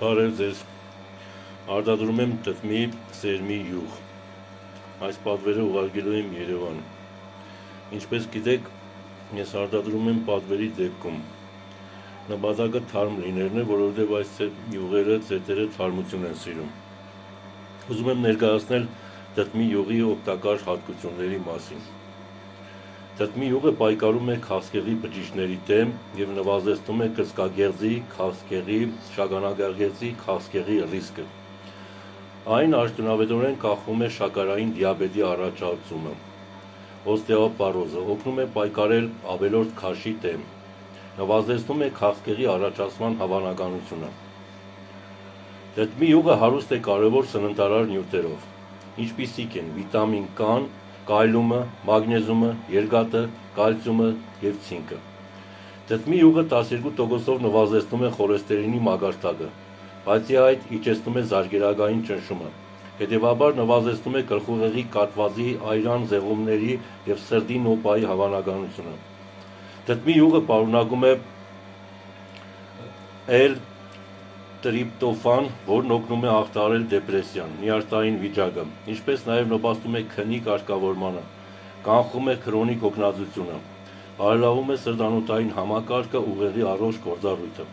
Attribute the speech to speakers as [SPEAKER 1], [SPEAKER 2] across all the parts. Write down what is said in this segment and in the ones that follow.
[SPEAKER 1] Բարև ձեզ, արտադրում եմ տտմի սերմի յուղ, այս պատվերը ուղարկելու եմ Երևան։ Ինչպես գիտեք, ես արտադրում եմ պատվերի դեպքում, նպատակը թարմ լինելն է, որովհետև այս յուղերը, ծետերը թարմություն են սիրում։ Ուզում եմ ներկայացնել տտմի յուղի օգտակար հատկությունների մասին։ Տտմի յուղը պայքարում է քաղցկեղի բջիջների դեմ և նվազեցնում է կրծքագեղձի, քաղցկեղի, շագանակագեղձի քաղցկեղի ռիսկը։ Այն արդյունավետորեն կանխում է շաքարային դիաբետի առաջացումը, օստեոպարոզը, օգնում է պայքարել ավելորդ քաշի դեմ, նվազեցնում է քաղցկեղի առաջացման հավանականությունը։ Տտմի յուղը հարուստ է կարևոր սննդարար նյութերով, ինչպիսիք են վիտամին K-ն, կալիումը, մագնեզիումը, երկաթը, կալցիումը և ցինկը։ Տտմի յուղը 12%-ով նվազեցնում է խոլեստերինի մակարդակը, բացի այդ իջեցնում է զարկերակային ճնշումը, հետևաբար նվազեցնում է գլխուղեղի կաթվածի, այրան, զեղումների և սրտի նոպայի հավանականությունը։ Տտմի յուղը պարունակում է L-տրիպտոֆան, որն օգնում է հաղթահարել դեպրեսիան, նյարդային վիճակը, ինչպես նաև նպաստում է քնի կարգավորմանը, կանխում է քրոնիկ հոգնածությունը, բարելավում է սրտանոթային համակարգը, ուղեղի առողջ գործառույթը։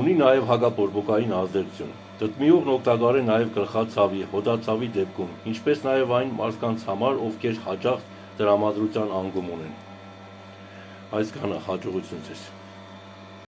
[SPEAKER 1] Ունի նաև հակաբորբոքային ազդեցություն։ Տտմի յուղն օգտակար է նաև գլխացավի, հոդացավի դեպքում, ինչպես նաև այն մարդկանց համար, ովքեր հաճախ տրամադրության անգում ունեն։ Այսքանը, հաջողություն ձեզ։